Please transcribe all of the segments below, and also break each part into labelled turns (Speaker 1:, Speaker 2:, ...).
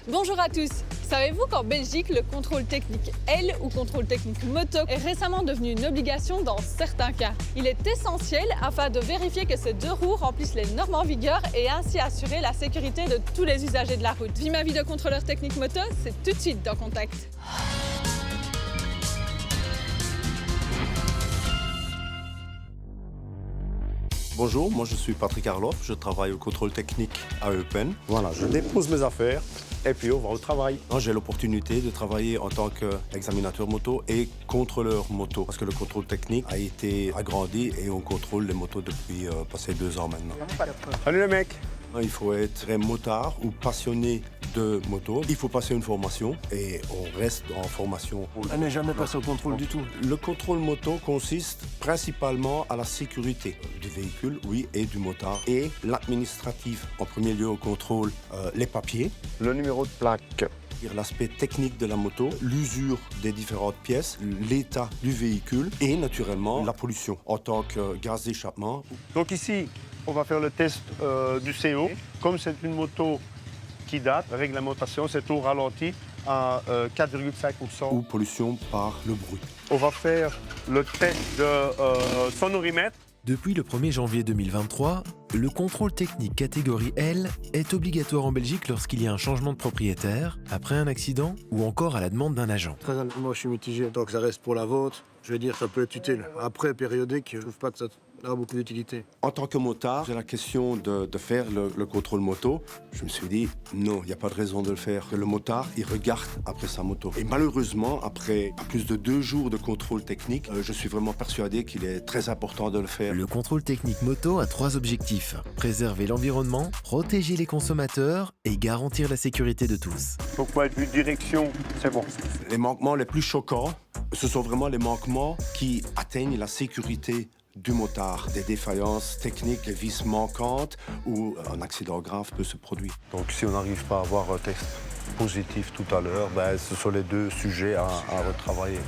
Speaker 1: Bonjour à tous. Savez-vous qu'en Belgique, le contrôle technique L ou contrôle technique moto est récemment devenu une obligation dans certains cas. Il est essentiel afin de vérifier que ces deux roues remplissent les normes en vigueur et ainsi assurer la sécurité de tous les usagers de la route. Vie ma vie de contrôleur technique moto, c'est tout de suite dans Contact.
Speaker 2: Bonjour, moi je suis Patrick Arloff, je travaille au contrôle technique à Eupen.
Speaker 3: Voilà, je dépose mes affaires et puis on va au travail.
Speaker 2: J'ai l'opportunité de travailler en tant qu'examinateur moto et contrôleur moto parce que le contrôle technique a été agrandi et on contrôle les motos depuis passé 2 ans maintenant.
Speaker 3: Salut les mecs.
Speaker 2: Il faut être motard ou passionné de moto. Il faut passer une formation et on reste en formation.
Speaker 4: On n'est jamais passé au contrôle du tout.
Speaker 2: Le contrôle moto consiste principalement à la sécurité du véhicule, oui, et du motard. Et l'administratif, en premier lieu, on contrôle les papiers.
Speaker 3: Le numéro de plaque.
Speaker 2: L'aspect technique de la moto, l'usure des différentes pièces, l'état du véhicule et naturellement la pollution en tant que gaz d'échappement.
Speaker 3: Donc ici, on va faire le test du CO. Comme c'est une moto qui date, la réglementation, c'est au ralenti à 4,5%.
Speaker 2: Ou pollution par le bruit.
Speaker 3: On va faire le test de sonorimètre.
Speaker 5: Depuis le 1er janvier 2023, le contrôle technique catégorie L est obligatoire en Belgique lorsqu'il y a un changement de propriétaire, après un accident ou encore à la demande d'un agent.
Speaker 4: Très honnêtement, je suis mitigé. Donc ça reste pour la vente. Je veux dire, ça peut être utile. Après, périodique, je trouve pas que ça a beaucoup d'utilité.
Speaker 2: En tant que motard, j'ai la question de faire le contrôle moto. Je me suis dit, non, il n'y a pas de raison de le faire. Le motard, il regarde après sa moto. Et malheureusement, après plus de 2 jours de contrôle technique, je suis vraiment persuadé qu'il est très important de le faire.
Speaker 5: Le contrôle technique moto a 3 objectifs. Préserver l'environnement, protéger les consommateurs et garantir la sécurité de tous.
Speaker 3: Donc point de vue direction, c'est bon.
Speaker 2: Les manquements les plus choquants, ce sont vraiment les manquements qui atteignent la sécurité du motard. Des défaillances techniques, des vis manquantes ou un accident grave peut se produire.
Speaker 3: Donc si on n'arrive pas à avoir un test positif tout à l'heure, ce sont les 2 sujets à retravailler.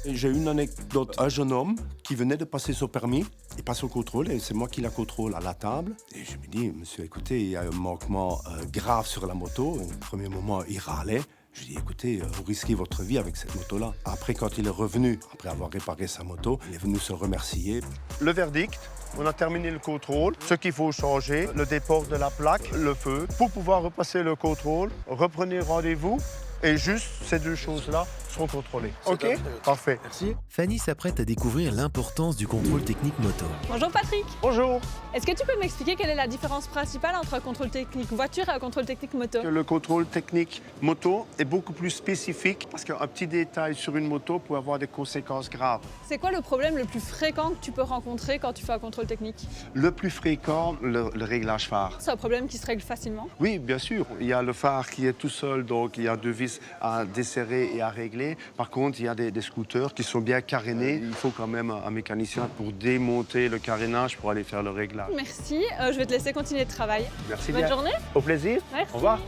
Speaker 2: J'ai une anecdote, un jeune homme qui venait de passer son permis, il passe au contrôle et c'est moi qui la contrôle à la table. Et je me dis, monsieur, écoutez, il y a un manquement grave sur la moto. Au premier moment, il râlait. Je lui ai dit, écoutez, vous risquez votre vie avec cette moto-là. Après, quand il est revenu, après avoir réparé sa moto, il est venu se remercier.
Speaker 3: Le verdict, on a terminé le contrôle. Ce qu'il faut changer, le déport de la plaque, le feu. Pour pouvoir repasser le contrôle, reprenez rendez-vous et juste ces 2 choses-là seront contrôlées. OK? Parfait.
Speaker 4: Merci.
Speaker 5: Fanny s'apprête à découvrir l'importance du contrôle technique moto.
Speaker 1: Bonjour Patrick.
Speaker 3: Bonjour.
Speaker 1: Est-ce que tu peux m'expliquer quelle est la différence principale entre un contrôle technique voiture et un contrôle technique moto?
Speaker 3: Le contrôle technique moto est beaucoup plus spécifique parce qu'un petit détail sur une moto peut avoir des conséquences graves.
Speaker 1: C'est quoi le problème le plus fréquent que tu peux rencontrer quand tu fais un contrôle technique?
Speaker 3: Le plus fréquent, le réglage phare.
Speaker 1: C'est un problème qui se règle facilement?
Speaker 3: Oui, bien sûr. Il y a le phare qui est tout seul, donc il y a 2 vis à desserrer et à régler. Par contre, il y a des scooters qui sont bien carénés. Il faut quand même un mécanicien pour démonter le carénage pour aller faire le réglage.
Speaker 1: Merci, je vais te laisser continuer de travailler.
Speaker 3: Merci
Speaker 1: Bonne
Speaker 3: bien.
Speaker 1: journée.
Speaker 3: Au plaisir.
Speaker 1: Merci.
Speaker 3: Au revoir.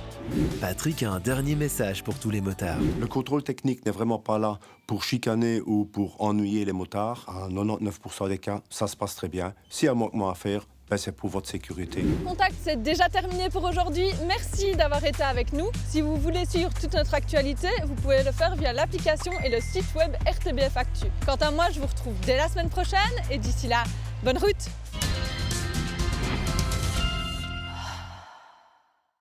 Speaker 5: Patrick a un dernier message pour tous les motards.
Speaker 2: Le contrôle technique n'est vraiment pas là pour chicaner ou pour ennuyer les motards. À 99% des cas, ça se passe très bien. S'il y a un manquement à faire, c'est pour votre sécurité.
Speaker 1: Contact, c'est déjà terminé pour aujourd'hui. Merci d'avoir été avec nous. Si vous voulez suivre toute notre actualité, vous pouvez le faire via l'application et le site web RTBF Actu. Quant à moi, je vous retrouve dès la semaine prochaine et d'ici là, bonne route!